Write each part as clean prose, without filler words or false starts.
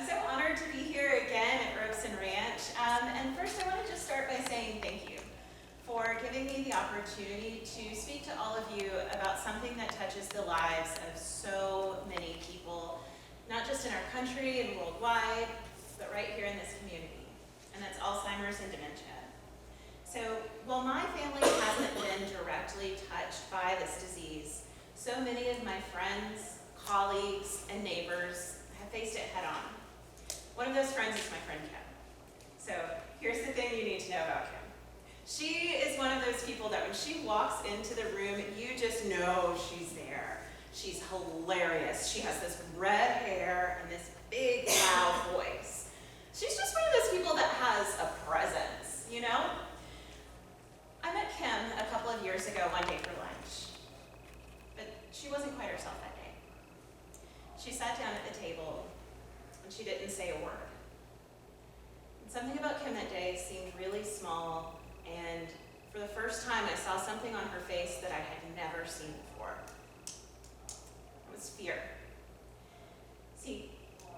so honored to be here again at Robeson Ranch. And first I want to just start by saying thank you for giving me the opportunity to speak to all of you about something that touches the lives of so many people, not just in our country and worldwide, but right here in this community, and that's Alzheimer's and dementia. So while my family hasn't been directly touched by this disease, so many of my friends, colleagues, and neighbors have faced it head on. One of those friends is my friend Kim. So here's the thing you need to know about Kim. She is one of those people that when she walks into the room, you just know she's there. She's hilarious. She has this red hair and this big, loud voice. She's just one of those people that has a presence, you know? I met Kim a couple of years ago one day for lunch, but she wasn't quite herself that day. She sat down at the table and she didn't say a word. And something about Kim that day seemed really small, and for the first time I saw something on her face that I had never seen before. It was fear. See,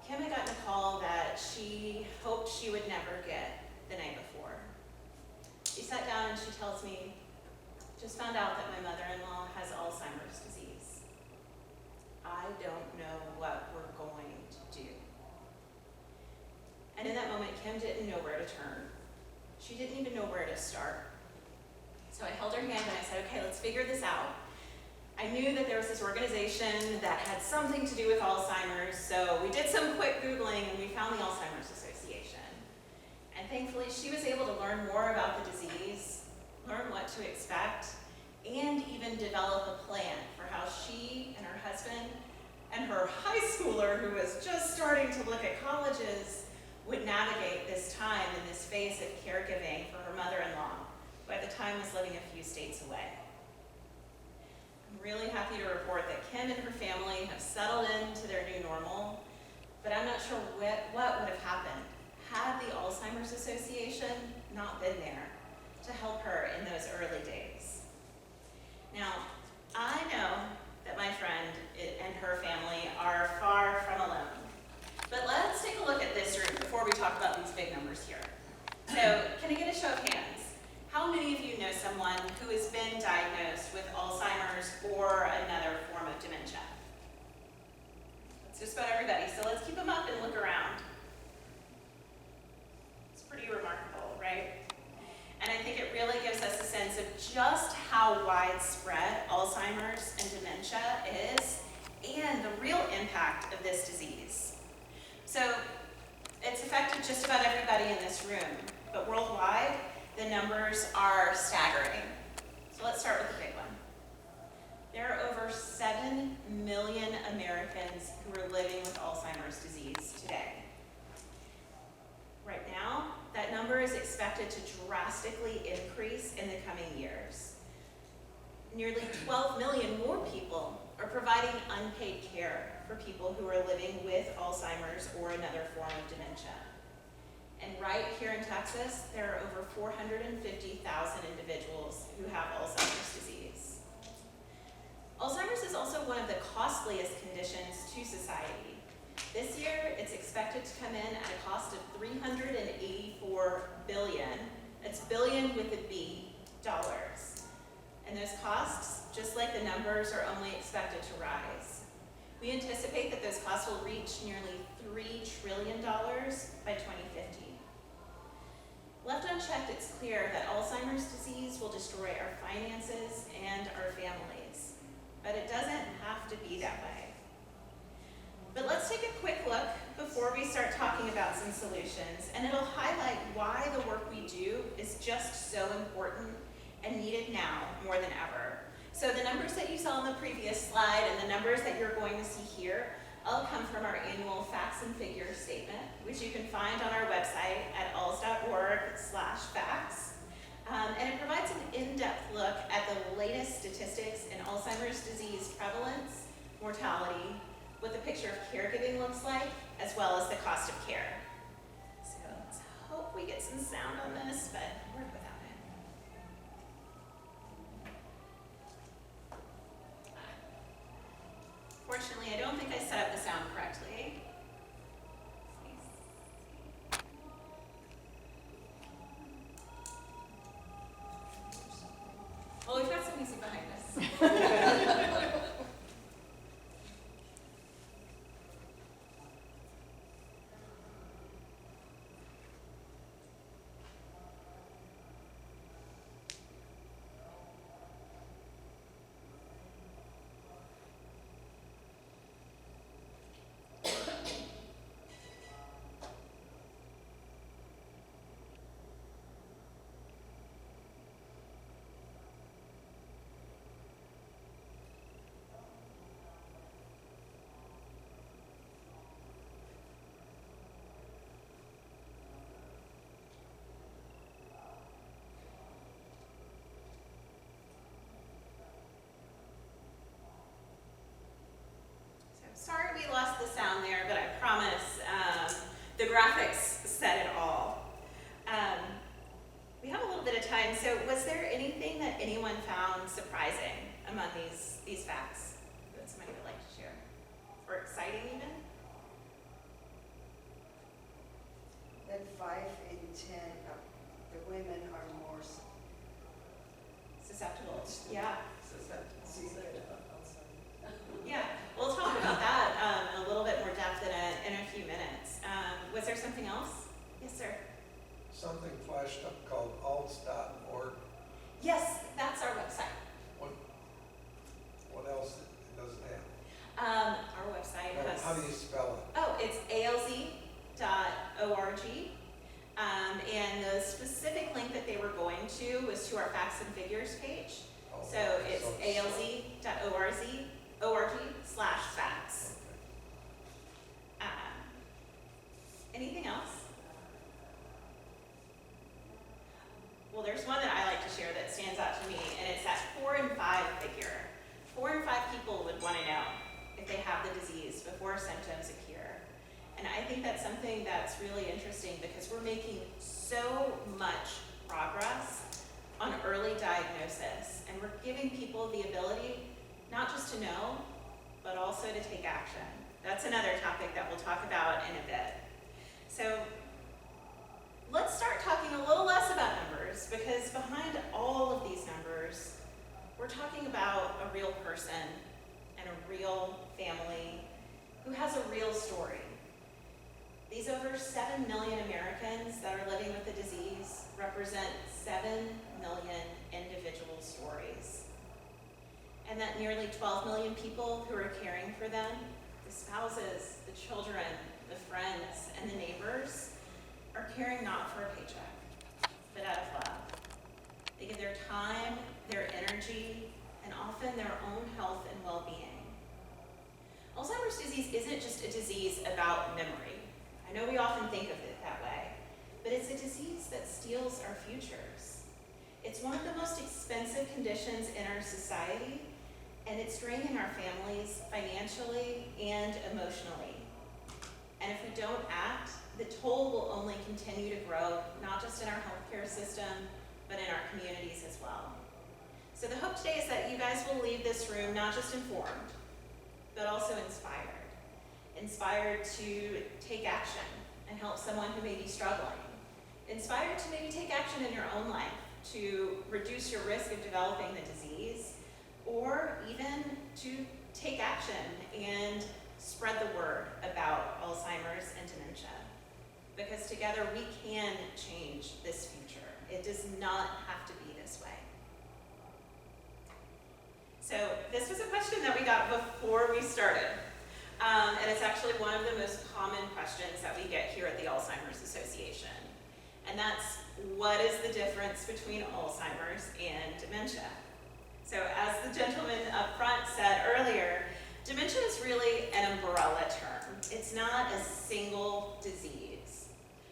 Kim had gotten a call that she hoped she would never get the night before. She sat down and she tells me, just found out that my mother-in-law has Alzheimer's disease. I don't know what we're going to do. And in that moment, Kim didn't know where to turn. She didn't even know where to start. So I held her hand and I said, okay, let's figure this out. I knew that there was this organization that had something to do with Alzheimer's, so we did some quick Googling and we found the Alzheimer's Association. And thankfully, she was able to learn more about the disease, learn what to expect, and even develop a plan for how she and her husband and her high schooler, who was just starting to look at colleges, would navigate this time in this phase of caregiving for her mother-in-law, who at the time was living a few states away. I'm really happy to report that Kim and her family have settled into their new normal, but I'm not sure what would have happened had the Alzheimer's Association not been there to help her in those early days. Now, I know that my friend and her family are far from alone, but let's take a look at this room before we talk about these big numbers here. So, can I get a show of hands? How many of you know someone who has been diagnosed with Alzheimer's or another form of dementia? That's just about everybody, so let's keep them up and look around. It's pretty remarkable, right? And I think it really gives us a sense of just how widespread Alzheimer's and dementia is and the real impact of this disease. So it's affected just about everybody in this room, but worldwide, the numbers are staggering. So let's start with the big one. There are over 7 million Americans who are living with Alzheimer's disease today. Right now, that number is expected to drastically increase in the coming years. Nearly 12 million more people are providing unpaid care for people who are living with Alzheimer's or another form of dementia. And right here in Texas, there are over 450,000 individuals who have Alzheimer's disease. Alzheimer's is also one of the costliest conditions to society. This year, it's expected to come in at a cost of $384 billion. That's billion with a B, dollars. And those costs, just like the numbers, are only expected to rise. We anticipate that those costs will reach nearly $3 trillion by 2050. Left unchecked, it's clear that Alzheimer's disease will destroy our finances and our families. But it doesn't have to be that way. But let's take a quick look before we start talking about some solutions, and it'll highlight why the work we do is just so important and needed now more than ever. So the numbers that you saw on the previous slide and the numbers that you're going to see here all come from our annual facts and figures statement, which you can find on our website at alz.org/facts. And it provides an in-depth look at the latest statistics in Alzheimer's disease prevalence, mortality, what the picture of caregiving looks like, as well as the cost of care. So let's hope we get some sound on this, but work without it. Fortunately, I don't think I set up the sound correctly. Let me Sorry we lost the sound there, but I promise the graphics said it all. We have a little bit of time, so was there anything that anyone found surprising among these facts that somebody would like to share? Or exciting even? That 5 in 10 of the women are more Susceptible. Yeah. susceptible. Yeah, we'll talk about that in a little bit more depth in a few minutes. Was there something else? Yes, sir. Something flashed up called alts.org. Yes, that's our website. What else it doesn't have? Our website No, has. how do you spell it? Oh, it's alz.org. And the specific link that they were going to was to our facts and figures page. Oh, So it's alz.org/facts. Okay. Anything else? Well, there's one that I like to share that stands out to me, and it's that 4 in 5 figure. 4 in 5 people would want to know if they have the disease before symptoms appear. And I think that's something that's really interesting because we're making so much progress on early diagnosis, and we're giving people the ability not just to know, but also to take action. That's another topic that we'll talk about in a bit. So let's start talking a little less about numbers, because behind all of these numbers, we're talking about a real person and a real family who has a real story. These over 7 million Americans that are living with the disease represent 7 million individual stories. And that nearly 12 million people who are caring for them, the spouses, the children, the friends, and the neighbors, are caring not for a paycheck, but out of love. They give their time, their energy, and often their own health and well-being. Alzheimer's disease isn't just a disease about memory. I know we often think of it that way, but it's a disease that steals our futures. It's one of the most expensive conditions in our society, and it's draining our families financially and emotionally. And if we don't act, the toll will only continue to grow, not just in our healthcare system, but in our communities as well. So the hope today is that you guys will leave this room not just informed, but also inspired. Inspired to take action and help someone who may be struggling. Inspired to maybe take action in your own life to reduce your risk of developing the disease, or even to take action and spread the word about Alzheimer's and dementia. Because together we can change this future. It does not have to be this way. So this was a question that we got before we started. And it's actually one of the most common questions that we get here at the Alzheimer's Association. And that's, what is the difference between Alzheimer's and dementia? So as the gentleman up front said earlier, dementia is really an umbrella term. It's not a single disease.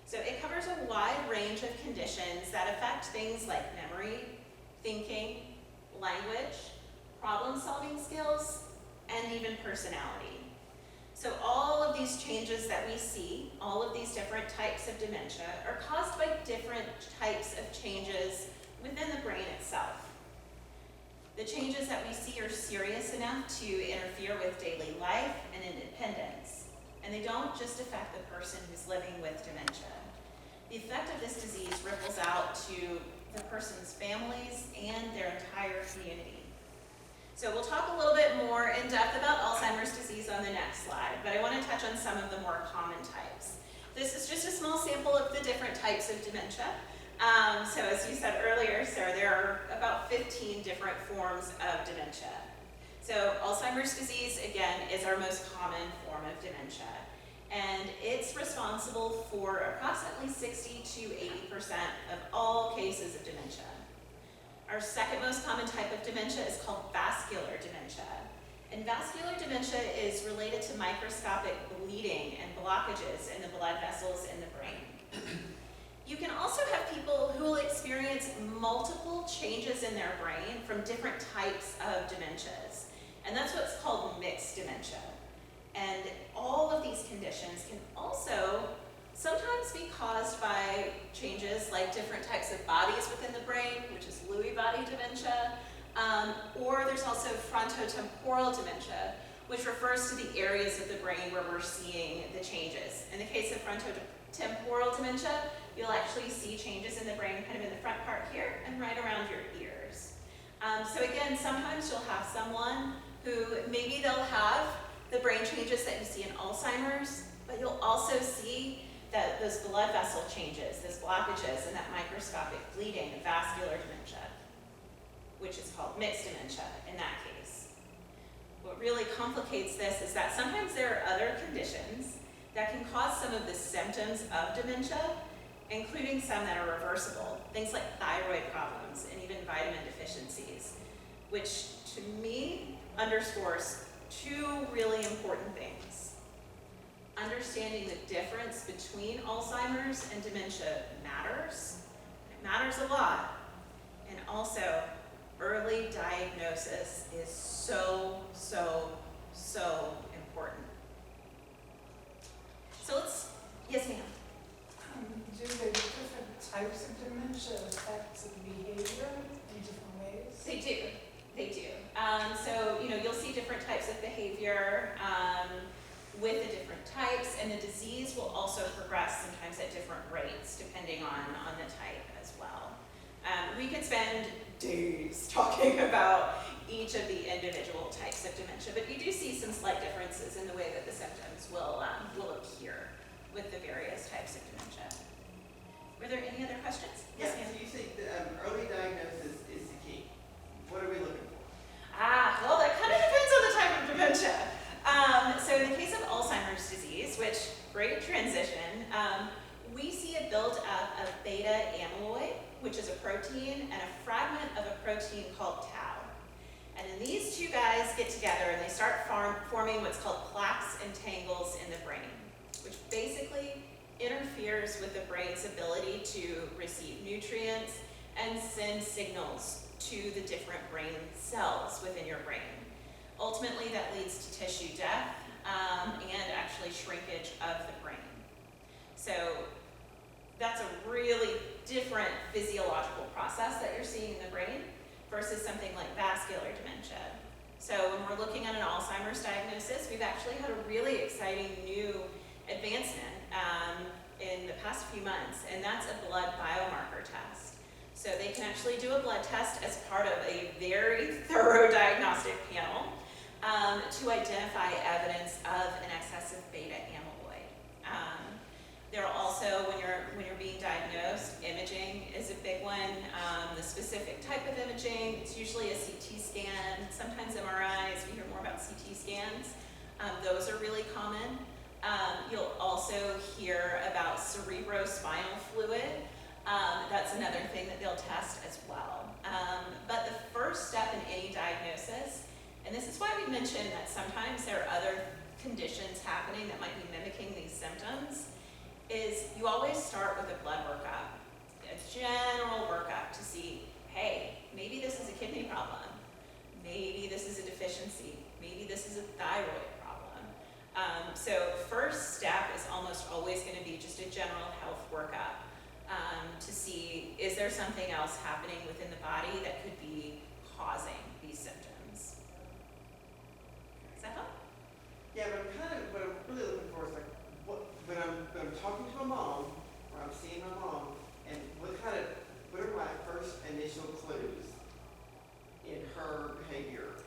So it covers a wide range of conditions that affect things like memory, thinking, language, problem-solving skills, and even personality. So all of these changes that we see, all of these different types of dementia, are caused by different types of changes within the brain itself. The changes that we see are serious enough to interfere with daily life and independence. And they don't just affect the person who's living with dementia. The effect of this disease ripples out to the person's families and their entire community. So we'll talk a little bit more in depth about Alzheimer's disease on the next slide, but I want to touch on some of the more common types. This is just a small sample of the different types of dementia. So as you said earlier, Sarah, there are about 15 different forms of dementia. So Alzheimer's disease, again, is our most common form of dementia. And it's responsible for approximately 60 to 80% of all cases of dementia. Our second most common type of dementia is called vascular dementia. And vascular dementia is related to microscopic bleeding and blockages in the blood vessels in the brain. You can also have people who will experience multiple changes in their brain from different types of dementias. And that's what's called mixed dementia. And all of these conditions can also sometimes be caused by changes like different types of bodies within the brain, which is Lewy body dementia, or there's also frontotemporal dementia, which refers to the areas of the brain where we're seeing the changes. In the case of frontotemporal dementia, you'll actually see changes in the brain kind of in the front part here and right around your ears. So again, sometimes you'll have someone who maybe they'll have the brain changes that you see in Alzheimer's, but you'll also see that those blood vessel changes, those blockages, and that microscopic bleeding and vascular dementia, which is called mixed dementia in that case. What really complicates this is that sometimes there are other conditions that can cause some of the symptoms of dementia, including some that are reversible, things like thyroid problems and even vitamin deficiencies, which to me underscores two really important things. Understanding the difference between Alzheimer's and dementia matters. It matters a lot. And also, early diagnosis is so important. So yes ma'am. Do the different types of dementia affect the behavior in different ways? They do. So, you'll see different types of behavior with the different types, and the disease will also progress sometimes at different rates depending on the type as well. We could spend days talking about each of the individual types of dementia, but you do see some slight differences in the way that the symptoms will appear with the various types of dementia. Were there any other questions? Yes, ma'am. So you say early diagnosis is the key. What are we looking for? Well, that kind of depends on the type of dementia. So in the case of Alzheimer's disease, which, great transition, we see a buildup of beta amyloid, which is a protein, and a fragment of a protein called tau. And then these two guys get together and they start forming what's called plaques and tangles in the brain, which basically interferes with the brain's ability to receive nutrients and send signals to the different brain cells within your brain. Ultimately, that leads to tissue death and actually shrinkage of the brain. So that's a really different physiological process that you're seeing in the brain versus something like vascular dementia. So when we're looking at an Alzheimer's diagnosis, we've actually had a really exciting new advancement in the past few months, and that's a blood biomarker test. So they can actually do a blood test as part of a very thorough diagnostic panel to identify evidence of an excess of beta amyloid. There are also, when you're being diagnosed, imaging is a big one. The specific type of imaging, it's usually a CT scan, sometimes MRIs. We hear more about CT scans. Those are really common. You'll also hear about cerebrospinal fluid. That's another thing that they'll test as well. But the first step in any diagnosis, and this is why we mentioned that sometimes there are other conditions happening that might be mimicking these symptoms, is you always start with a blood workup, a general workup to see, hey, maybe this is a kidney problem, maybe this is a deficiency, maybe this is a thyroid problem. So first step is almost always going to be just a general health workup to see, is there something else happening within the body that could be causing these symptoms? Does that help? Yeah, but what I'm really looking for is like, when I'm talking to a mom, or I'm seeing my mom, and what are my first initial clues in her behavior?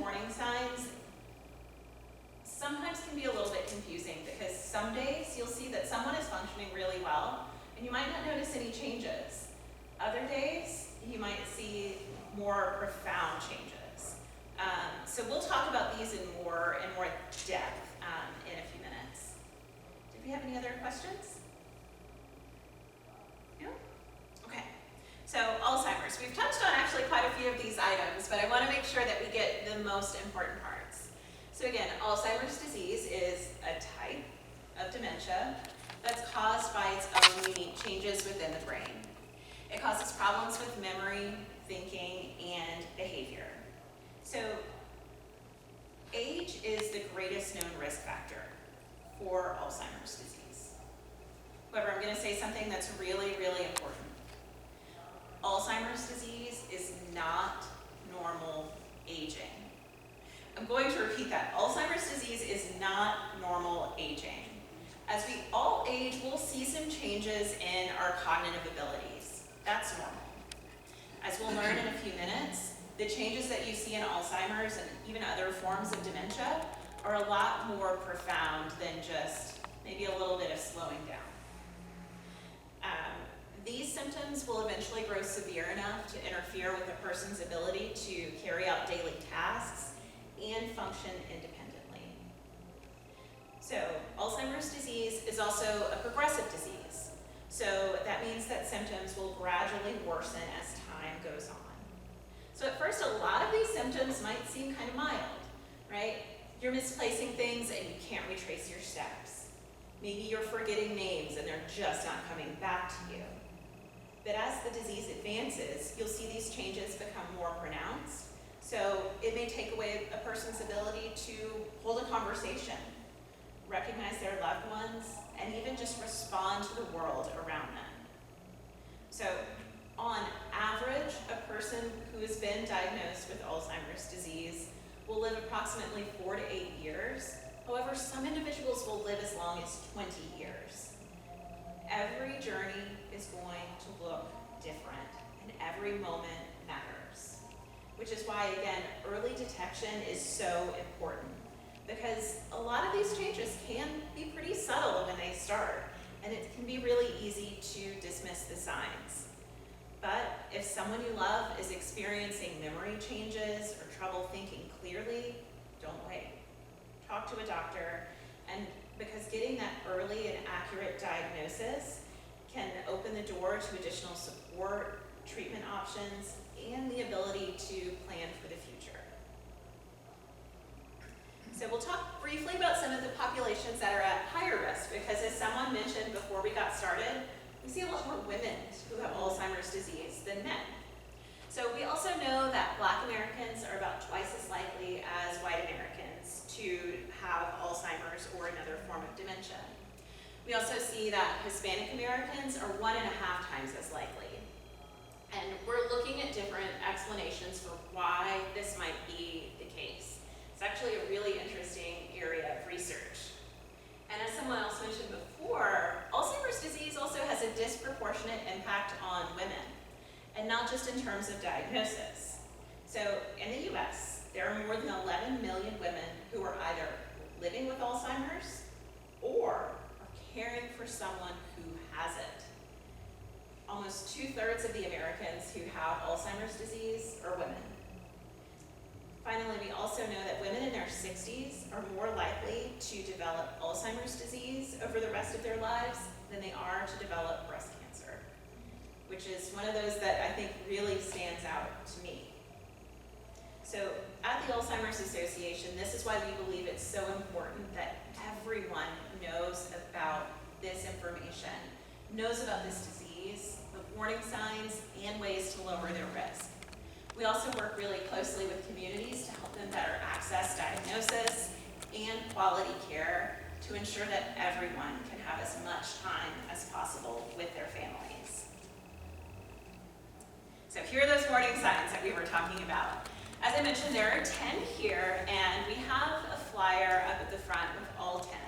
warning signs sometimes can be a little bit confusing because some days you'll see that someone is functioning really well and you might not notice any changes. Other days, you might see more profound changes. So we'll talk about these in more depth in a few minutes. Did we have any other questions? No? Okay. So Alzheimer's. We've touched on actually quite a few of these items, but I want to make sure that we get the most important parts. So again, Alzheimer's disease is a type of dementia that's caused by its own unique changes within the brain. It causes problems with memory, thinking, and behavior. So age is the greatest known risk factor for Alzheimer's disease. However, I'm going to say something that's really, really important. Alzheimer's disease is not normal aging. I'm going to repeat that. Alzheimer's disease is not normal aging. As we all age, we'll see some changes in our cognitive abilities. That's normal. As we'll learn in a few minutes, the changes that you see in Alzheimer's and even other forms of dementia are a lot more profound than just maybe a little bit of slowing down. These symptoms will eventually grow severe enough to interfere with a person's ability to carry out daily tasks and function independently. So Alzheimer's disease is also a progressive disease. So that means that symptoms will gradually worsen as time goes on. So at first, a lot of these symptoms might seem kind of mild, right? You're misplacing things and you can't retrace your steps. Maybe you're forgetting names and they're just not coming back to you. But as the disease advances, you'll see these changes become more pronounced. So it may take away a person's ability to hold a conversation, recognize their loved ones, and even just respond to the world around them. So on average, a person who has been diagnosed with Alzheimer's disease will live approximately 4 to 8 years. However, some individuals will live as long as 20 years. Every journey is going to look different, and every moment matters. Which is why, again, early detection is so important. Because a lot of these changes can be pretty subtle when they start, and it can be really easy to dismiss the signs. But if someone you love is experiencing memory changes or trouble thinking clearly, don't wait. Talk to a doctor, and because getting that early and accurate diagnosis can open the door to additional support, treatment options, and the ability to plan for the future. So we'll talk briefly about some of the populations that are at higher risk, because as someone mentioned before we got started, we see a lot more women who have Alzheimer's disease than men. So we also know that Black Americans are about twice as likely as white Americans to have Alzheimer's or another form of dementia. We also see that Hispanic Americans are 1.5 times as likely. And we're looking at different explanations for why this might be the case. It's actually a really interesting area of research. And as someone else mentioned before, Alzheimer's disease also has a disproportionate impact on women, and not just in terms of diagnosis. So in the US, there are more than 11 million women who are either living with Alzheimer's or are caring for someone who has it. Almost 2/3 of the Americans who have Alzheimer's disease are women. Finally, we also know that women in their 60s are more likely to develop Alzheimer's disease over the rest of their lives than they are to develop breast cancer, which is one of those that I think really stands out to me. So at the Alzheimer's Association, this is why we believe it's so important that everyone knows about this information, knows about this disease, the warning signs, and ways to lower their risk. We also work really closely with communities to help them better access diagnosis and quality care to ensure that everyone can have as much time as possible with their families. So here are those warning signs that we were talking about. As I mentioned, there are 10 here, and we have a flyer up at the front with all 10.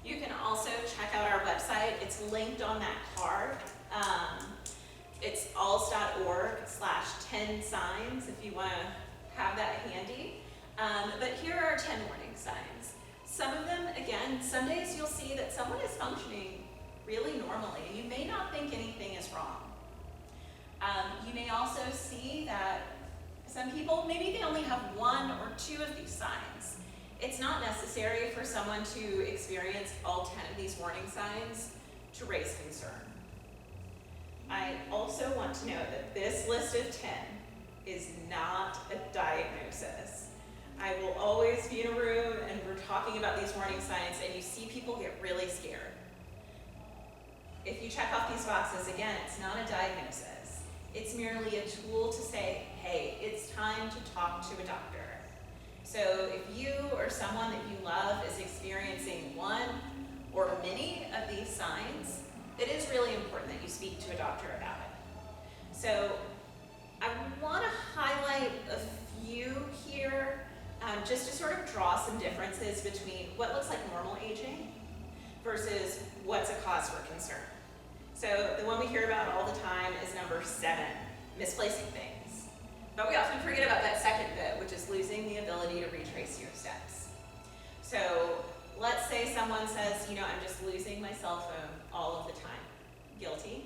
You can also check out our website. It's linked on that card. It's alz.org/10signs if you want to have that handy. But here are 10 warning signs. Some of them, again, some days you'll see that someone is functioning really normally, and you may not think anything is wrong. You may also see that some people, maybe they only have 1 or 2 of these signs. It's not necessary for someone to experience all 10 of these warning signs to raise concern. I also want to note that this list of 10 is not a diagnosis. I will always be in a room and we're talking about these warning signs and you see people get really scared. If you check off these boxes, again, it's not a diagnosis. It's merely a tool to say, hey, it's time to talk to a doctor. So if you or someone that you love is experiencing 1 or many of these signs, it is really important that you speak to a doctor about it. So I want to highlight a few here, just to sort of draw some differences between what looks like normal aging versus what's a cause for concern. So the one we hear about all the time is number 7, misplacing things. But we often forget about that second bit, which is losing the ability to retrace your steps. So let's say someone says, I'm just losing my cell phone all of the time. Guilty?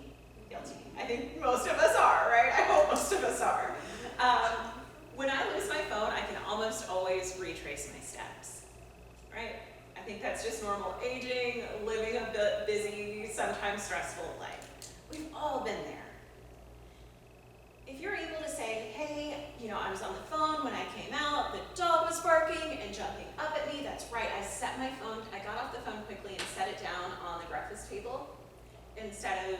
Guilty. I think most of us are, right? I hope most of us are. When I lose my phone, I can almost always retrace my steps, right? I think that's just normal aging, living a bit busy, sometimes stressful life. We've all been there. If you're able to say, hey, I was on the phone when I came out, the dog was barking and jumping up at me, that's right, I got off the phone quickly and set it down on the breakfast table instead of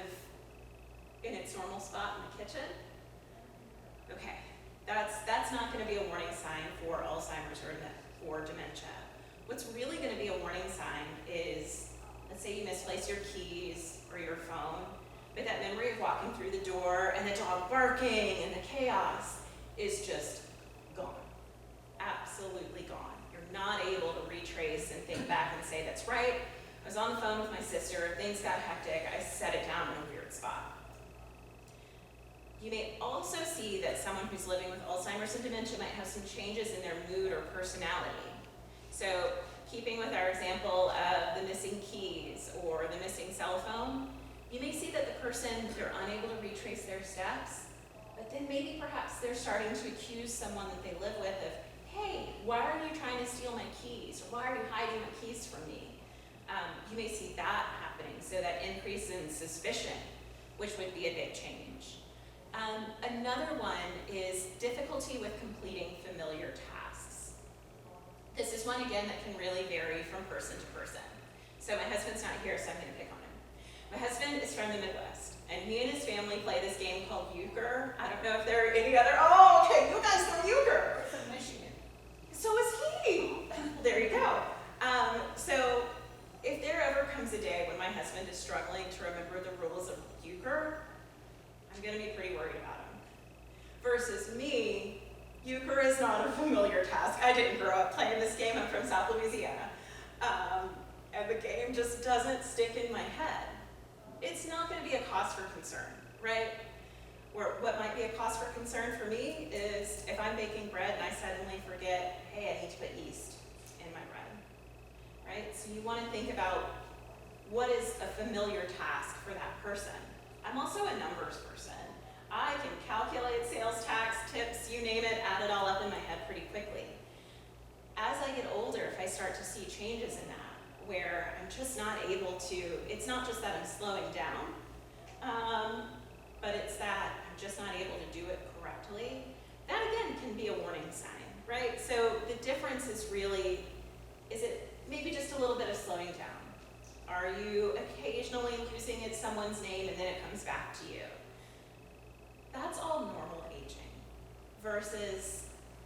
in its normal spot in the kitchen. Okay, that's not going to be a warning sign for Alzheimer's or dementia. What's really going to be a warning sign is, let's say you misplace your keys or your phone, but that memory of walking through the door and the dog barking and the chaos is just gone. Absolutely gone. You're not able to retrace and think back and say, that's right, I was on the phone with my sister, things got hectic, I set it down in a weird spot. You may also see that someone who's living with Alzheimer's and dementia might have some changes in their mood or personality. So keeping with our example of the missing keys or the missing cell phone, you may see that the person, they're unable to retrace their steps, but then maybe perhaps they're starting to accuse someone that they live with of, hey, why are you trying to steal my keys? Or why are you hiding my keys from me? You may see that happening, so that increase in suspicion, which would be a big change. Another one is difficulty with completing familiar tasks. This is one, again, that can really vary from person to person. So my husband's not here, so I'm going to pick on him. My husband is from the Midwest, and he and his family play this game called euchre. I don't know if there are any other, okay, you guys know euchre. From Michigan. So is he. There you go. So if there ever comes a day when my husband is struggling to remember the rules of euchre, I'm going to be pretty worried about him. Versus me, euchre is not a familiar task. I didn't grow up playing this game. I'm from South Louisiana. And the game just doesn't stick in my head. It's not going to be a cause for concern, right? Or what might be a cause for concern for me is if I'm baking bread and I suddenly forget, hey, I need to put yeast in my bread, right? So you want to think about what is a familiar task for that person. I'm also a numbers person. I can calculate sales tax, tips, you name it, add it all up in my head pretty quickly. As I get older, if I start to see changes in that, where I'm just not able to, it's not just that I'm slowing down, but it's that I'm just not able to do it correctly, that again can be a warning sign, right? So the difference is really, is it maybe just a little bit of slowing down? Are you occasionally losing someone's name and then it comes back to you? That's all normal aging. Versus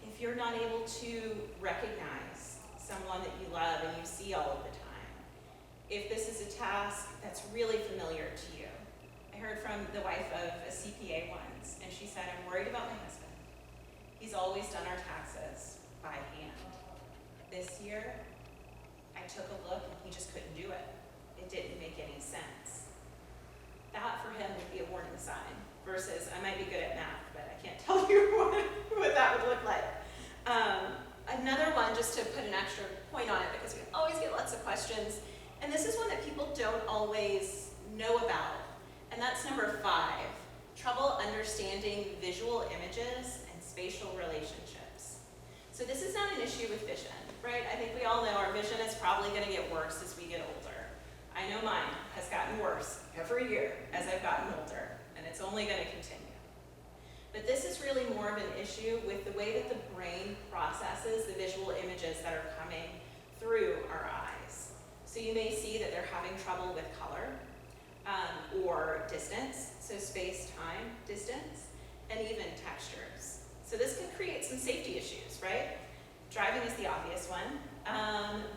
if you're not able to recognize someone that you love and you see all of the time. If this is a task that's really familiar to you. I heard from the wife of a CPA once, and she said, I'm worried about my husband. He's always done our taxes by hand. This year, I took a look and he just couldn't do it. It didn't make any sense. That for him would be a warning sign versus I might be good at math, but I can't tell you what that would look like. Another know about. And that's number 5, trouble understanding visual images and spatial relationships. So this is not an issue with vision, right? I think we all know our vision is probably going to get worse as we get older. I know mine has gotten worse every year as I've gotten older, and it's only going to continue. But this is really more of an issue with the way that the brain processes the visual images that are coming through our eyes. So you may see that they're having trouble with color or distance, so space, time, distance, and even textures. So this can create some safety issues, right? Driving is the obvious one,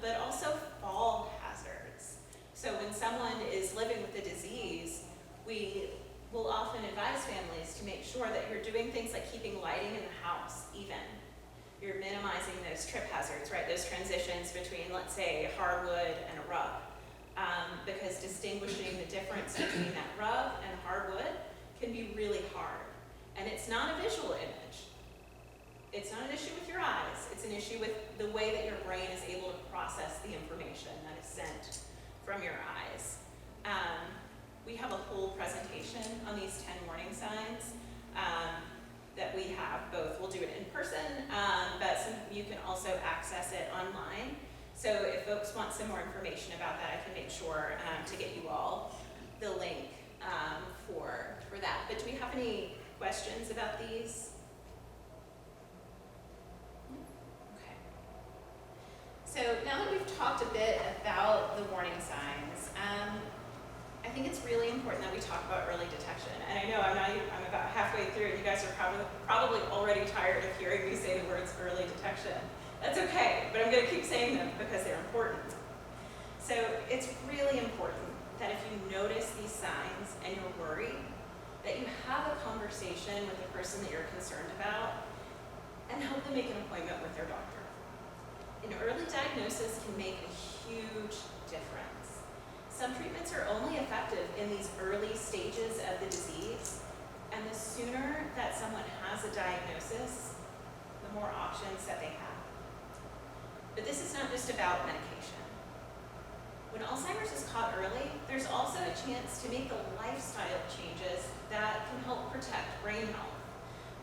but also fall hazards. So when someone is living with a disease, we will often advise families to make sure that you're doing things like keeping lighting in the house even. You're minimizing those trip hazards, right? Those transitions between, let's say, hardwood and a rug. Because distinguishing the difference between that rug and hardwood can be really hard. And it's not a visual image. It's not an issue with your eyes. It's an issue with the way that your brain is able to process the information that is sent from your eyes. We have a whole presentation on these 10 warning signs that we have both. We'll do it in person, but you can also access it online. So if folks want some more information about that, I can make sure to get you all the link for that. But do we have any questions about these? Okay. So now that we've talked a bit about the warning signs, I think it's really important that we talk about early detection. And I know I'm about halfway through, and you guys are probably already tired of hearing me say the words early detection. That's okay, but I'm going to keep saying them because they're important. So it's really important that if you notice these signs and you're worried, that you have a conversation with the person that you're concerned about and help them make an appointment with their doctor. An early diagnosis can make a huge difference. Some treatments are only effective in these early stages of the disease, and the sooner that someone has a diagnosis, the more options that they have. But this is not just about medication. When Alzheimer's is caught early, there's also a chance to make the lifestyle changes that can help protect brain health.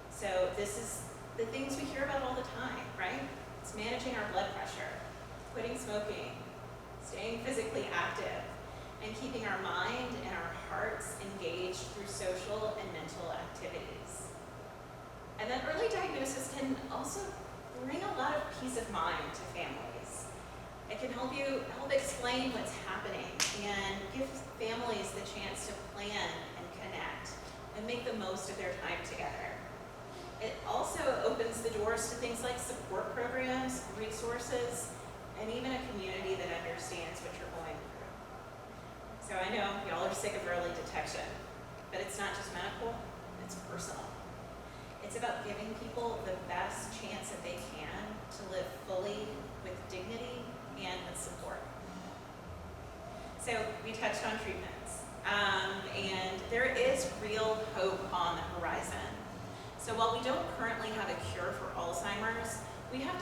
So this is the things we hear about all the time, right? It's managing our blood pressure, quitting smoking, staying physically active, and keeping our mind and our hearts engaged through social and mental activities. And then early diagnosis can also bring a lot of peace of mind to families. It can help explain what's happening and give families the chance to plan and connect and make the most of their time together. It also opens the doors to things like support programs, resources, and even a community that understands what you're going through. So I know y'all are sick of early detection, but it's not just medical, it's personal. It's about giving people the best chance that they can to live fully with dignity and with support. So we touched on treatments, and there is real hope on the horizon. So while we don't currently have a cure for Alzheimer's, we have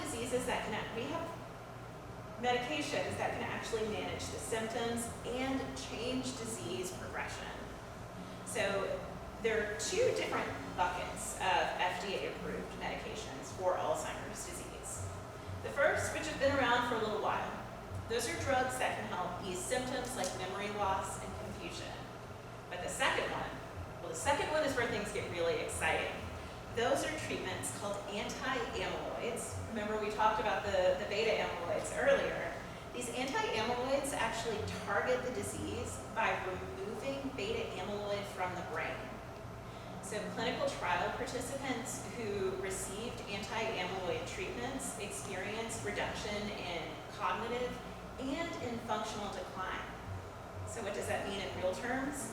medications that can actually manage the symptoms and change disease progression. So there are 2 different buckets of FDA-approved medications for Alzheimer's disease. The first, which have been around for a little while, those are drugs that can help ease symptoms like memory loss and confusion. But the second one is where things get really exciting. Those are treatments called anti-amyloids. Remember we talked about the beta amyloids earlier. These anti-amyloids actually target the disease by removing beta amyloid from the brain. So clinical trial participants who received anti-amyloid treatments experienced reduction in cognitive and in functional decline. So what does that mean in real terms?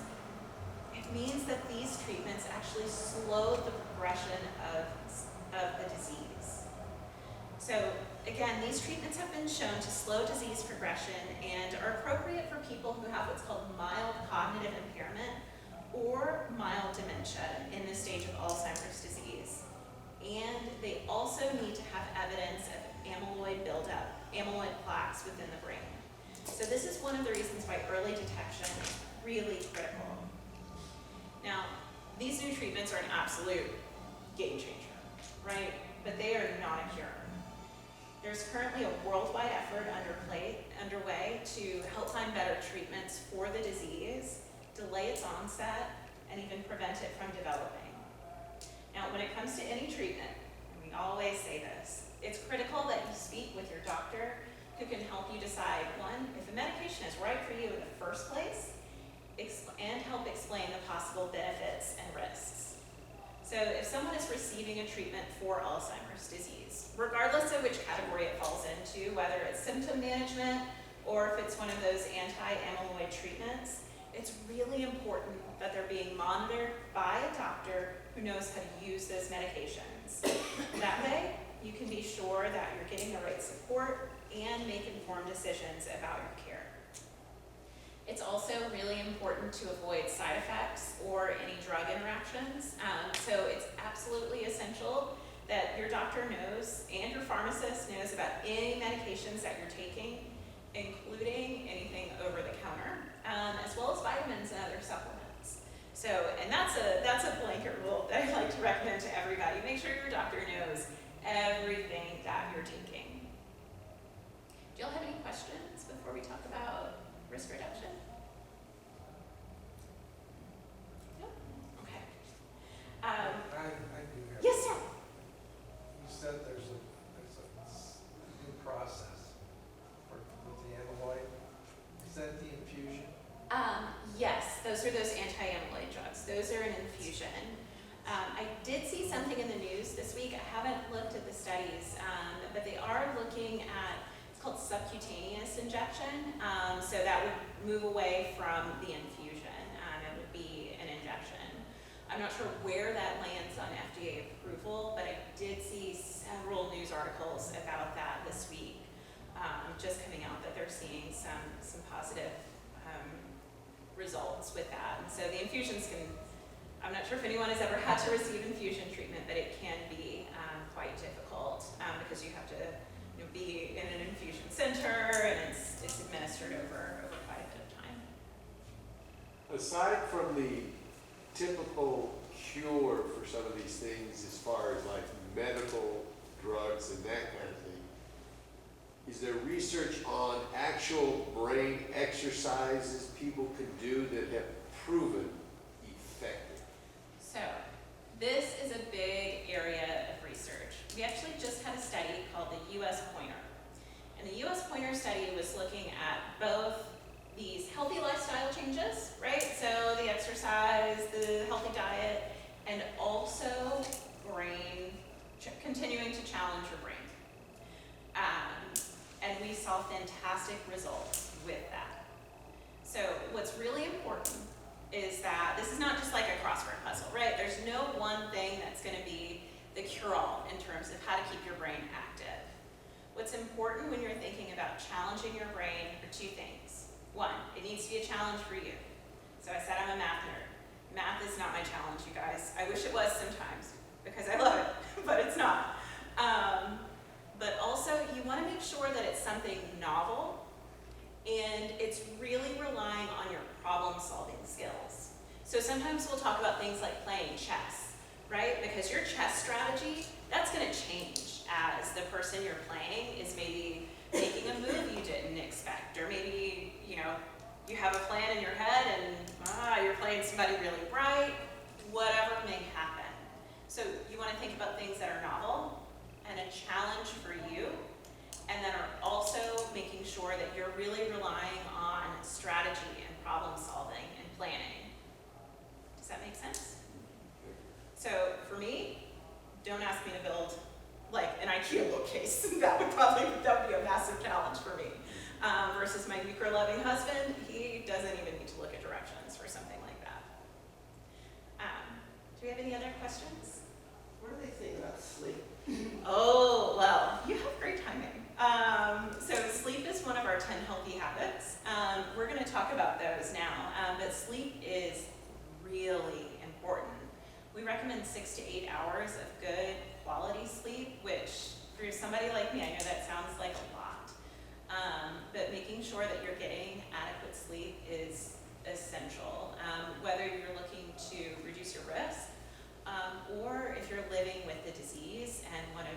It means that these treatments actually slow the progression of the disease. So again, these treatments have been shown to slow disease progression and are appropriate for people who have what's called mild cognitive impairment or mild dementia in this stage of Alzheimer's disease. And they also need to have evidence of amyloid buildup, amyloid plaques within the brain. So this is one of the reasons why early detection is really critical. Now, these new treatments are an absolute game changer, right? But they are not a cure. There's currently a worldwide effort underway to help find better treatments for the disease, delay its onset, and even prevent it from developing. Now, when it comes to any treatment, and we always say this, it's critical that you speak with your doctor who can help you decide, one, if a medication is right for you in the first place, and help explain the possible benefits and risks. So if someone is receiving a treatment for Alzheimer's disease, regardless of which category it falls into, whether it's symptom management or if it's one of those anti-amyloid treatments, it's really important that they're being monitored by a doctor who knows how to use those medications. That way, you can be sure that you're getting the right support and make informed decisions about your care. It's also really important to avoid side effects or any drug interactions. So it's absolutely essential that your doctor knows and your pharmacist knows about any medications that you're taking, including anything over the counter, as well as vitamins and other supplements. So, and that's a blanket rule that I like to recommend to everybody. Make sure your doctor knows everything that you're taking. Do y'all have any questions before we talk about risk reduction? No? Okay. I do have. Yes, sir. You said there's a new process with the amyloid. Is that the infusion? Yes, those are those anti-amyloid drugs. Those are an infusion. I did see something in the news this week. I haven't looked at the studies, but they are looking at, it's called subcutaneous injection. So that would move away from the infusion. It would be an injection. I'm not sure where that lands on FDA approval, but I did see several news articles about that this week, just coming out that they're seeing some positive results with that. And so the infusions can, I'm not sure if anyone has ever had to receive infusion treatment, but it can be quite difficult because you have to be in an infusion center and it's administered over quite a bit of time. Aside from the typical cure for some of these things as far as like medical drugs and that kind of thing, is there research on actual brain exercises people can do that have proven effective? So this is a big area of research. We actually just had a study called the US Pointer. And the US Pointer study was looking at both these healthy lifestyle changes, right? So the exercise, the healthy diet, and also continuing to challenge your brain. And we saw fantastic results with that. So what's really important is that this is not just like a crossword puzzle, right? There's no one thing that's gonna be the cure-all in terms of how to keep your brain active. What's important when you're thinking about challenging your brain are two things. One, it needs to be a challenge for you. So I said I'm a math nerd. Math is not my challenge, you guys. I wish it was sometimes because I love it, but it's not. But also you wanna make sure that it's something novel and it's really relying on your problem-solving skills. So sometimes we'll talk about things like playing chess, right? Because your chess strategy, that's gonna change as the person you're playing is maybe making a move you didn't expect, or maybe, you have a plan in your head and you're playing somebody really bright, whatever may happen. So you wanna think about things that are novel and a challenge for you, and then are also making sure that you're really relying on strategy and problem solving and planning. Does that make sense? So for me, don't ask me to build like an IKEA bookcase. that would be a massive challenge for me. Versus my euchre-loving husband, he doesn't even need to look at directions for something like that. Do we have any other questions? What do they think about sleep? Oh, well, you have great timing. So sleep is one of our 10 healthy habits. We're going to talk about those now, but sleep is really important. We recommend 6 to 8 hours of good quality sleep, which for somebody like me, I know that sounds like a lot. But making sure that you're getting adequate sleep is essential. Whether you're looking to reduce your risk, or if you're living with the disease and want to,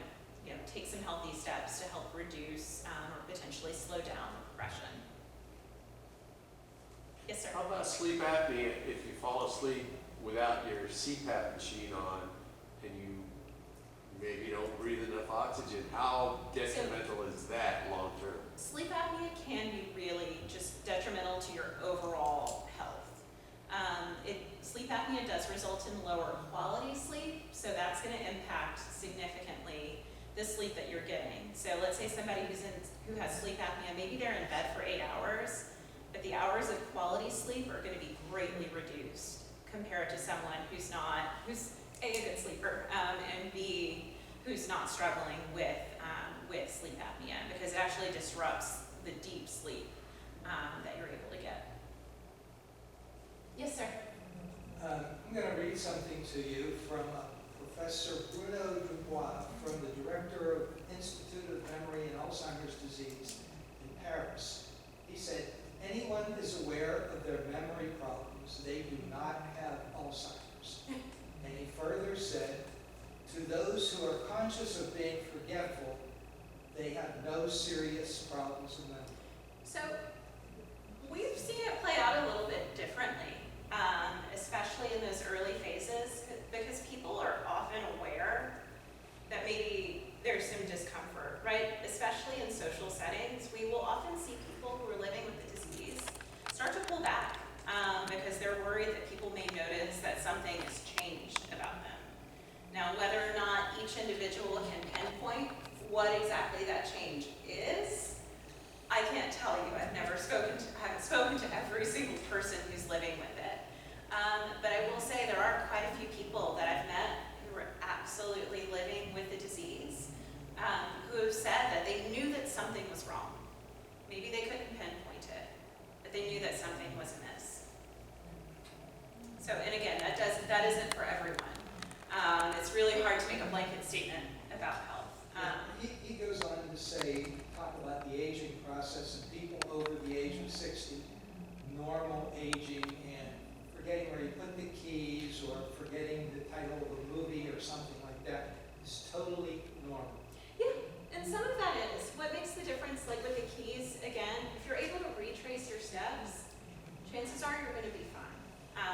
take some healthy steps to help reduce or potentially slow down the progression. Yes, sir. How about sleep apnea? If you fall asleep without your CPAP machine on and you maybe don't breathe enough oxygen, how detrimental is that long term? Sleep apnea can be really just detrimental to your overall health. Sleep apnea does result in lower quality sleep, so that's going to impact significantly the sleep that you're getting. So let's say somebody who has sleep apnea, maybe they're in bed for 8 hours, but the hours of quality sleep are going to be greatly reduced compared to someone who's A, a good sleeper, and B, who's not struggling with sleep apnea, because it actually disrupts the deep sleep that you're able to get. Yes, sir. I'm going to read something to you from Professor Bruno Dubois, from the Director of Institute of Memory and Alzheimer's Disease in Paris. He said, anyone is aware of their memory problems, they do not have Alzheimer's. And he further said, to those who are conscious of being forgetful, they have no serious problems of memory. So we've seen it play out a little bit differently, especially in those early phases, because people are often aware that maybe there's some discomfort, right? Especially in social settings, we will often see people who are living with the disease start to pull back because they're worried that people may notice that something has changed about them. Now, whether or not each individual can pinpoint what exactly that change is, I can't tell you. I haven't spoken to every single person who's living with it. But I will say there are quite a few people that I've met who are absolutely living with the disease, who have said that they knew that something was wrong. Maybe they couldn't pinpoint it, but they knew that something was amiss. So, and again, that isn't for everyone. It's really hard to make a blanket statement about health. He goes on to say, talk about the aging process and people over the age of 60, normal aging and forgetting where you put the keys or forgetting the title of a movie or something like that is totally normal. Yeah, and some of that is. What makes the difference, like with the keys, again, if you're able to retrace your steps, chances are you're going to be fine.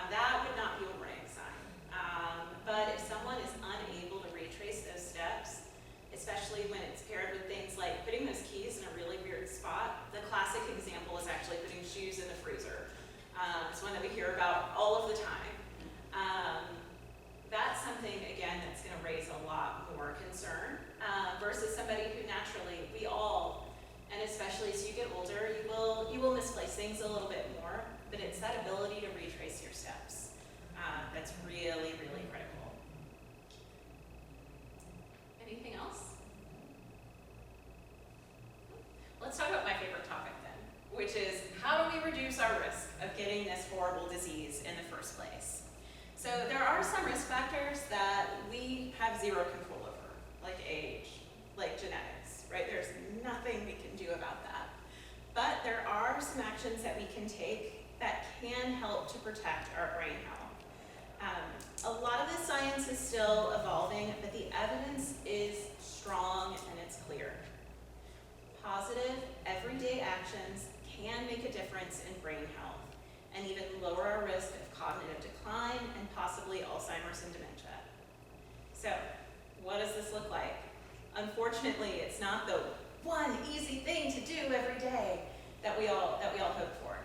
That would not be a warning sign. But if someone is unable to retrace those steps, especially when it's paired with things like putting those keys in a really weird spot, the classic example is actually putting shoes in the freezer. It's one that we hear about all of the time. That's something, again, that's going to raise a lot more concern versus somebody who naturally, we all, and especially as you get older, you will misplace things a little bit more, but it's that ability to retrace your steps that's really, really critical. Anything else? Let's talk about my favorite topic then, which is how do we reduce our risk of getting this horrible disease in the first place? So there are some risk factors that we have zero control over, like age, like genetics, right? There's nothing we can do about that. But there are some actions that we can take that can help to protect our brain health. A lot of the science is still evolving, but the evidence is strong and it's clear. Positive, everyday actions can make a difference in brain health and even lower our risk of cognitive decline and possibly Alzheimer's and dementia. So, what does this look like? Unfortunately, it's not the one easy thing to do every day that we all hope for.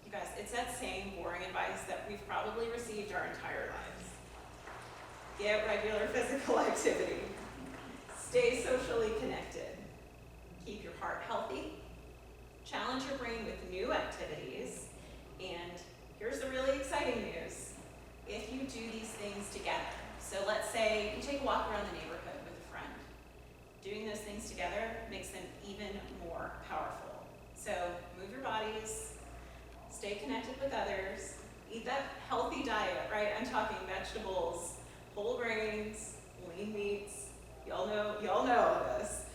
You guys, it's that same boring advice that we've probably received our entire lives. Get regular physical activity. Stay socially connected. Keep your heart healthy. Challenge your brain with new activities. And here's the really exciting news. If you do these things together, so let's say you take a walk around the neighborhood with a friend. Doing those things together makes them even more powerful. So move your bodies, stay connected with others, eat that healthy diet, right? I'm talking vegetables, whole grains, lean meats. Y'all know all of this.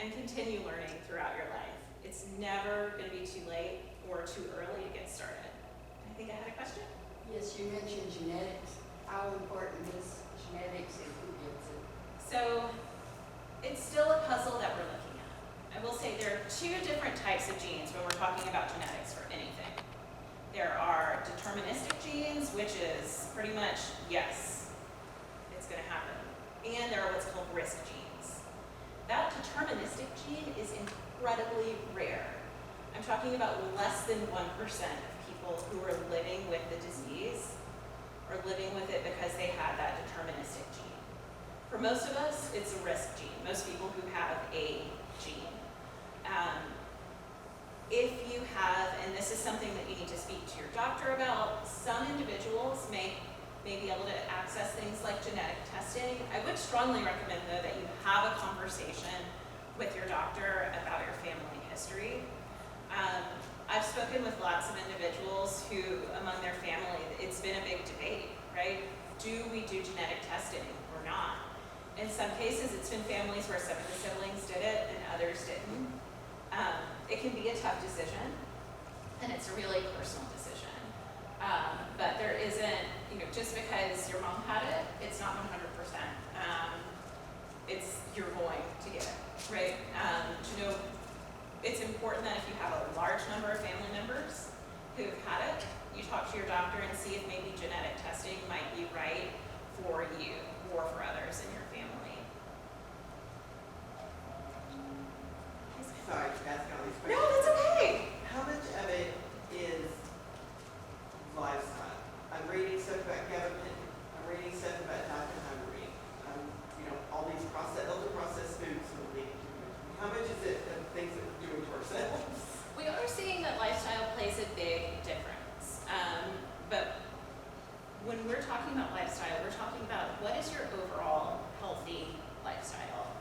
And continue learning throughout your life. It's never going to be too late or too early to get started. think I had a question? Yes, you mentioned genetics. How important is genetics and who gets it? So it's still a puzzle that we're looking at. I will say there are two different types of genes when we're talking about genetics for anything. There are deterministic genes, which is pretty much, yes, it's going to happen. And there are what's called risk genes. That deterministic gene is incredibly rare. I'm talking about less than 1% of people who are living with the disease or living with it because they had that deterministic gene. For most of us, it's a risk gene, most people who have a gene. If you have, and this is something that you need to speak to your doctor about, some individuals may be able to access things like genetic testing. I would strongly recommend, though, that you have a conversation with your doctor about your family history. I've spoken with lots of individuals who, among their family, it's been a big debate, right? Do we do genetic testing or not? In some cases, it's been families where some of the siblings did it and others didn't. It can be a tough decision, and it's a really personal decision. But there isn't, just because your mom had it, it's not 100%. It's you're going to get it, right? It's important that if you have a large number of family members who've had it, you talk to your doctor and see if maybe genetic testing might be right for you or for others in your family. Sorry to ask all these questions. No, that's okay. How much of it is lifestyle? I'm reading stuff about Gavin, I'm reading stuff about Dr. Hungry. All these elder processed foods will lead to it. How much is it of things that we're doing to ourselves? We are seeing that lifestyle plays a big difference. But when we're talking about lifestyle, we're talking about what is your overall healthy lifestyle.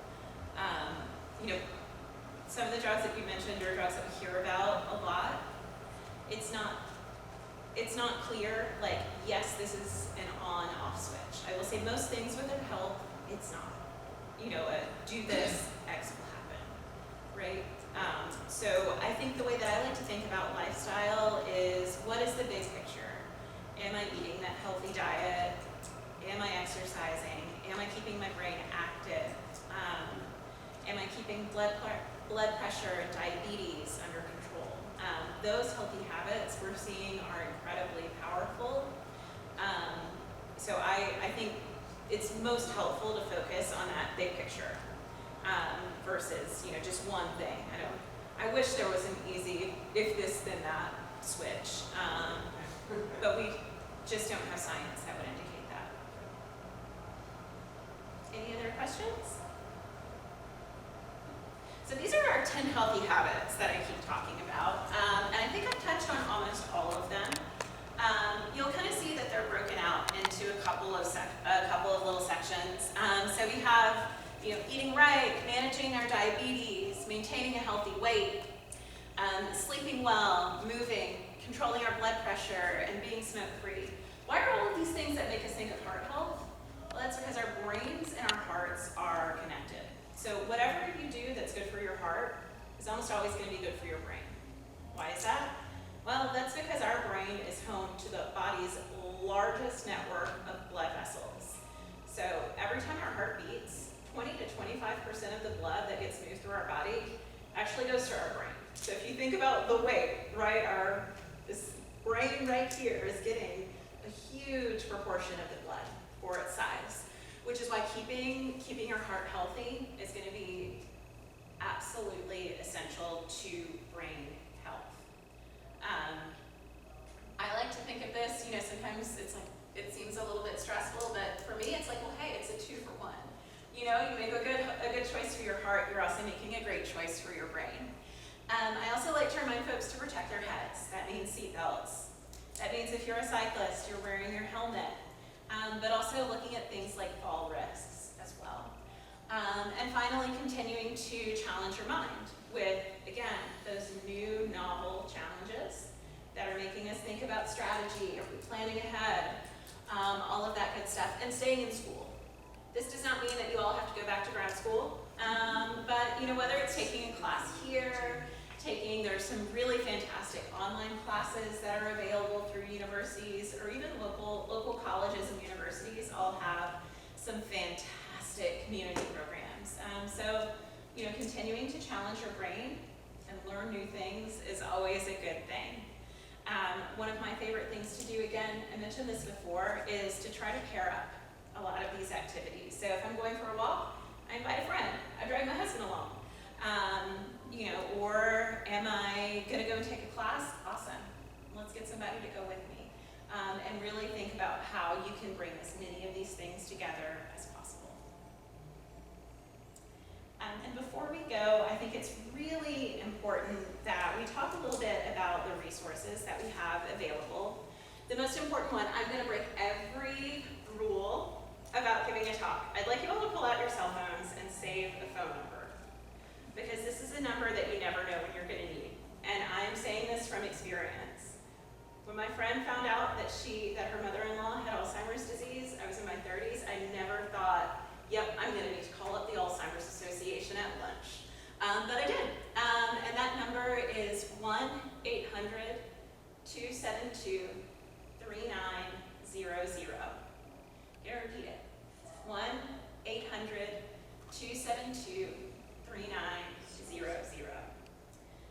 Some of the drugs that you mentioned are drugs that we hear about a lot. It's not clear, like, yes, this is an on-off switch. I will say most things within health, it's not. Do this, X will happen, right? So I think the way that I like to think about lifestyle is, what is the big picture? Am I eating that healthy diet? Am I exercising? Am I keeping my brain active? Am I keeping blood pressure and diabetes under control? Those healthy habits we're seeing are incredibly powerful. So I think it's most helpful to focus on that big picture versus just one thing. I wish there was an easy if this then that switch, but we just don't have science that would indicate that. Any other questions? So these are our 10 healthy habits that I keep talking about, and I think I've touched on almost all of them. You'll kind of see that they're broken out into a couple of little sections. So we have, eating right, managing our diabetes, maintaining a healthy weight, sleeping well, moving, controlling our blood pressure, and being smoke-free. Why are all of these things that make us think of heart health? Well, that's because our brains and our hearts are connected. So whatever you do that's good for your heart is almost always going to be good for your brain. Why is that? Well, that's because our brain is home to the body's largest network of blood vessels. So every time our heart beats, 20 to 25% of the blood that gets moved through our body actually goes to our brain. So if you think about the weight, right, this brain right here is getting a huge proportion of the blood for its size, which is why keeping your heart healthy is going to be absolutely essential to brain health. I like to think of this, sometimes it seems a little bit stressful, but for me it's like, well, hey, it's a 2-for-1. You make a good choice for your heart, you're also making a great choice for your brain. I also like to remind folks to protect their heads. That means seat belts. That means if you're a cyclist, you're wearing your helmet. But also looking at things like fall risks as well. And finally, continuing to challenge your mind with, again, those new novel challenges that are making us think about strategy, are we planning ahead, all of that good stuff, and staying in school. This does not mean that you all have to go back to grad school, but whether it's taking a class here, taking. There's some really fantastic online classes that are available through universities, or even local colleges and universities all have some fantastic community programs. So, continuing to challenge your brain and learn new things is always a good thing. One of my favorite things to do, again, I mentioned this before, is to try to pair up a lot of these activities. So if I'm going for a walk, I invite a friend. I drag my husband along. Or am I gonna go and take a class? Awesome. Let's get somebody to go with me. And really think about how you can bring as many of these things together as possible. And before we go, I think it's really important that we talk a little bit about the resources that we have available. The most important one, I'm gonna break every rule about giving a talk. I'd like you all to pull out your cell phones and save a phone number, because this is a number that you never know when you're gonna need. And I'm saying this from experience. When my friend found out that her mother-in-law had Alzheimer's disease, I was in my 30s, I never thought, yep, I'm gonna need to call up the Alzheimer's Association at lunch. But I did. And that number is 1-800-272-3900. Gonna repeat it. 1-800-272-3900.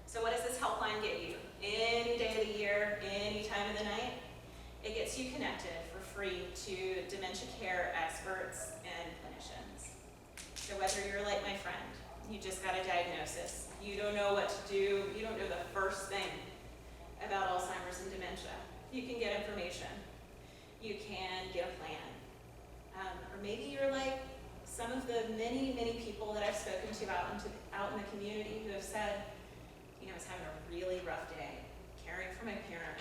So what does this helpline get you? Any day of the year, any time of the night, it gets you connected for free to dementia care experts and clinicians. So whether you're like my friend, you just got a diagnosis, you don't know what to do, you don't know the first thing about Alzheimer's and dementia, you can get information, you can get a plan. Or maybe you're like some of the many, many people that I've spoken to out in the community who have said, I was having a really rough day, caring for my parent,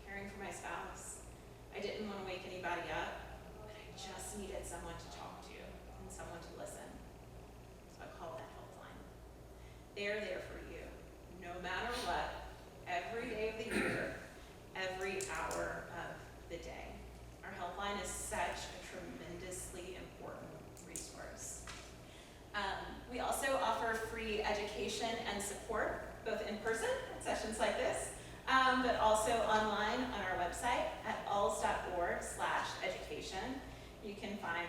caring for my spouse. I didn't want to wake anybody up, but I just needed someone to talk to and someone to listen. So I called that helpline. They're there for you, no matter what, every day of the year, every hour of the day. Our helpline is such a tremendously important resource. We also offer free education and support, both in person at sessions like this, but also online on our website at alz.org/education. You can find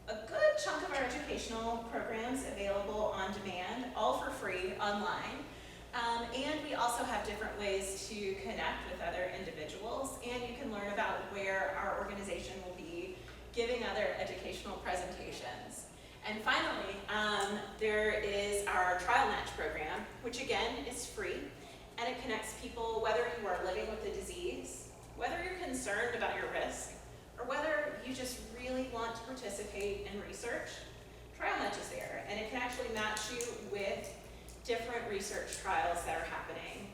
a good chunk of our educational programs available on demand, all for free online. And we also have different ways to connect with other individuals, and you can learn about where our organization will be giving other educational presentations. And finally, there is our Trial Match program, which again is free, and it connects people whether you are living with the disease, whether you're concerned about your risk, or whether you just really want to participate in research. Trial Match is there, and it can actually match you with different research trials that are happening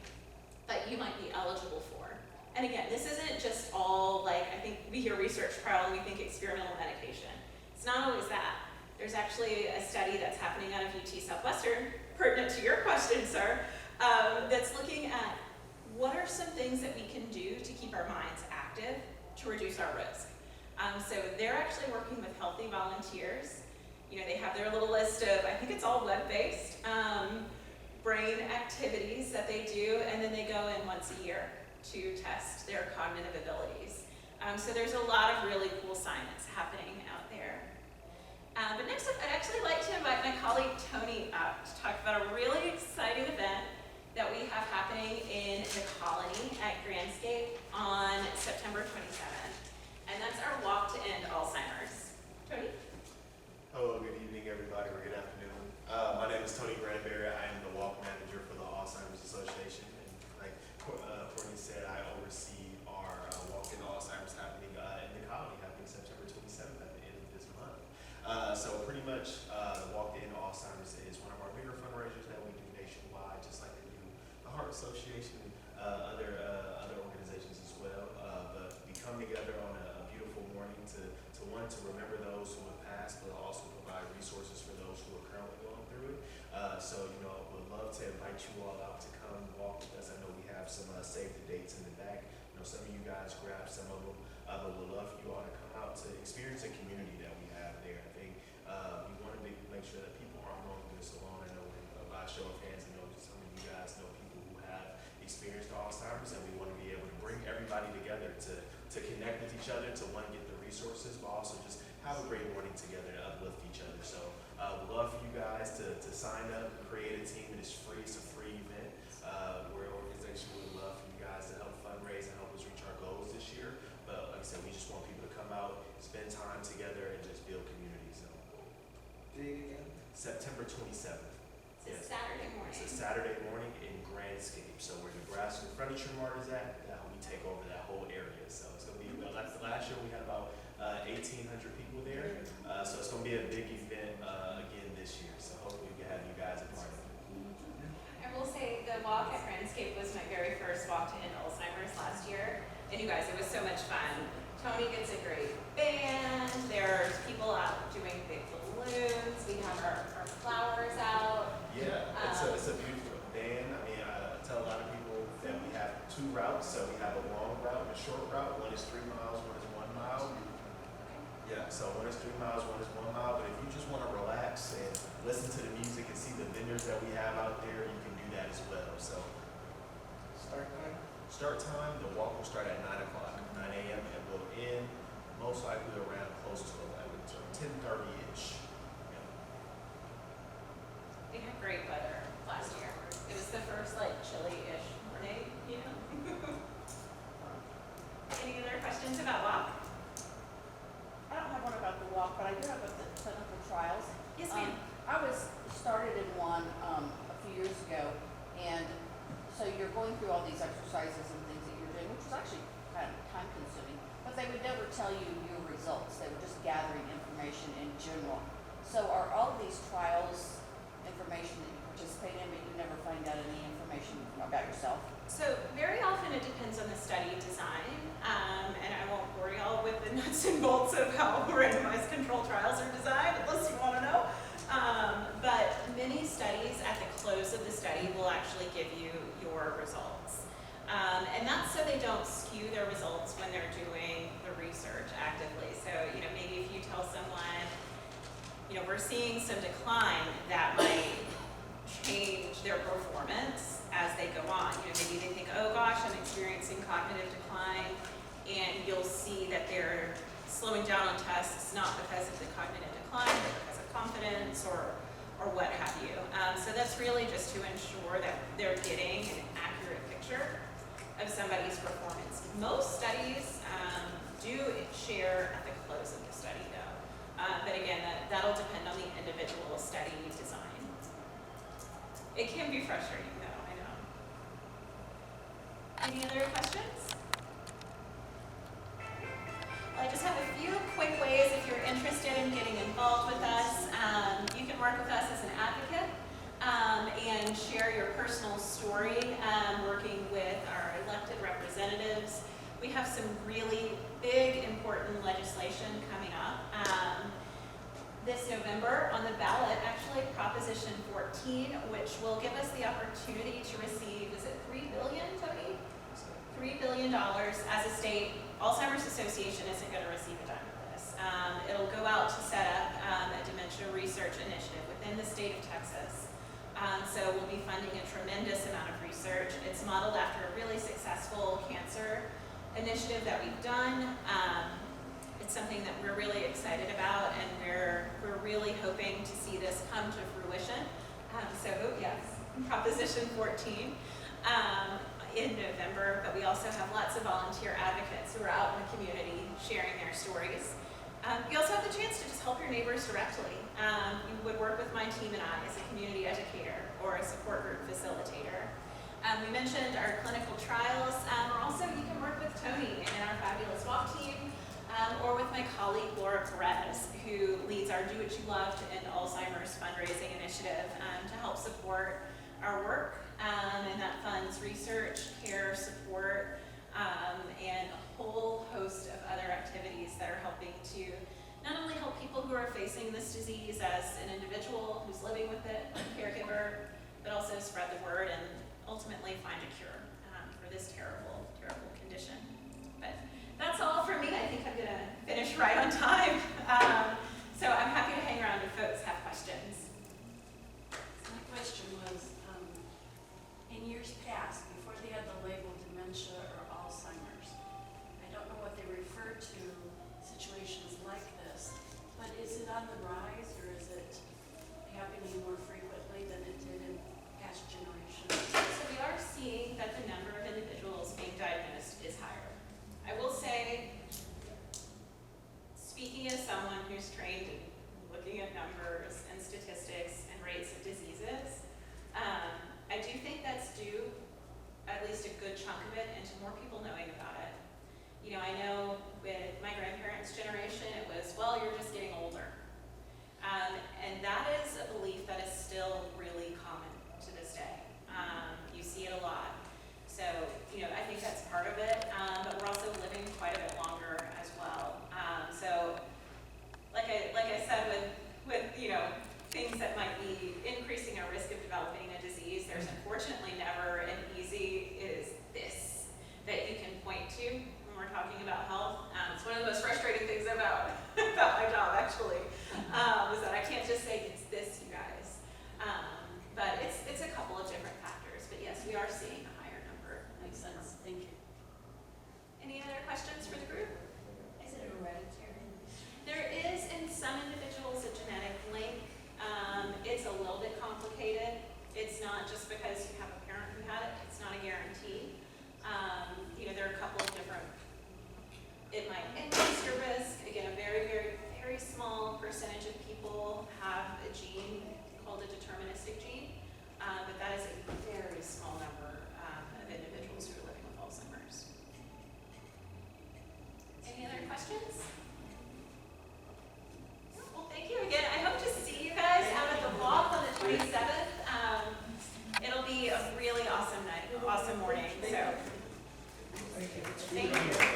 that you might be eligible for. And again, this isn't just all I think we hear research trial and we think experimental medication. It's not always that. There's actually a study that's happening out of UT Southwestern, pertinent to your question, sir, that's looking at what are some things that we can do to keep our minds active to reduce our risk. So they're actually working with healthy volunteers. They have their little list of, I think it's all web-based, brain activities that they do, and then they go in once a year to test their cognitive abilities. So there's a lot of really cool science happening out there. But next up, I'd actually like to invite my colleague Tony up to talk about a really exciting event that we have happening in the Colony at Grandscape on September 27th. And that's our Walk to End Alzheimer's. Tony? Hello, good evening, everybody, or good afternoon. My name is Tony Granberry. I am the walk manager for the Alzheimer's Association. And like Courtney said, I oversee our Walk in Alzheimer's happening in the Colony, happening September 27th at the end of this month. So pretty much, the Walk in Alzheimer's is one of our bigger fundraisers that we do nationwide, just like we do the Heart Association and other organizations as well. But we come together on a beautiful morning to remember those who have passed, but also provide resources for those who are currently going through it. So, would love to invite you all out to come walk with us. I know we have some save the dates in the back. Some of you guys grabbed some of them, but would love for you all to come out to experience the community that we have there. I think we want to make sure that people aren't going through this alone. I know by show of hands, some of you guys know people experienced Alzheimer's, and we want to be able to bring everybody together to connect with each other, to one, get the resources, but also just have a great morning together and uplift each other. So we'd love for you guys to sign up, create a team. It is free. It's a free event. We're an organization. We would love for you guys to help fundraise and help us reach our goals this year. But like I said, we just want people to come out, spend time together, and just build community. So Date again? September 27th. It's a Saturday morning. It's a Saturday morning in Grandscape. So where Nebraska Furniture Mart is at, we take over that whole area. So it's going to be, well, that's the last year we had about 1,800 people there. So it's going to be a big event again this year. So hopefully we can have you guys a part of it. I will say the walk at Grandscape was my very first walk to end Alzheimer's last year. And you guys, it was so much fun. Tony gets a great band. There's people out doing big balloons. We have our flowers out. Yeah, it's a beautiful band. I mean, I tell a lot of people that we have 2 routes. So we have a long route and a short route. One is 3 miles, one is 1 mile. Yeah, so one is 3 miles, one is 1 mile. But if you just want to relax and listen to the music and see the vendors that we have out there, you can do that as well. So Start time? start time, the walk will start at 9 o'clock, 9 a.m. and will end most likely around close to 11, so 10:30-ish. Yeah. We had great weather last year. It was the first like chilly-ish morning, you know? Any other questions about walk? I don't have one about the walk, but I do have about the clinical trials. Yes, ma'am. I was started in one a few years ago, and so you're going through all these exercises and things that you're doing, which was actually kind of time consuming, but they would never tell you your results. They were just gathering information in general. So are all of these trials information that you participate in, but you never find out any information about yourself? So very often it depends on the study design, and I won't bore y'all with the nuts and bolts of how randomized control trials are designed, unless you want to know. But many studies at the close of the study will actually give you your results. And that's so they don't skew their results when they're doing the research actively. So, you know, maybe if you tell someone, you know, we're seeing some decline, that might change their performance as they go on. You know, maybe they think, oh gosh, I'm experiencing cognitive decline, and you'll see that they're slowing down on tests, not because of the cognitive decline, but because of confidence or what have you. So that's really just to ensure that they're getting an accurate picture of somebody's performance. Most studies do share at the close of the study though. But again, that'll depend on the individual study design. It can be frustrating though, I know. Any other questions? Well, I just have a few quick ways if you're interested in getting involved with us. You can work with us as an advocate and share your personal story working with our elected representatives. We have some really big, important legislation coming up. This November on the ballot, actually Proposition 14, which will give us the opportunity to receive, is it $3 billion, Tony? $3 billion as a state. Alzheimer's Association isn't going to receive a dime of this. It'll go out to set up a dementia research initiative within the state of Texas. So we'll be funding a tremendous amount of research. It's modeled after a really successful cancer initiative that we've done. It's something that we're really excited about, and we're really hoping to see this come to fruition. So yes, Proposition 14 in November, but we also have lots of volunteer advocates who are out in the community sharing their stories. You also have the chance to just help your neighbors directly. You would work with my team and I as a community educator or a support group facilitator. We mentioned our clinical trials, or also you can work with Tony and our fabulous walk team, or with my colleague Laura Perez, who leads our Do What You Love to End Alzheimer's fundraising initiative to help support our work, and that funds research, care, support, and a whole host of other activities that are helping to not only help people who are facing this disease as an individual who's living with it, a caregiver, but also spread the word and ultimately find a cure for this terrible, terrible condition. But that's all from me. I think I'm gonna finish right on time. So I'm happy to hang around if folks have questions. My question was, in years past, before they had the Thank you.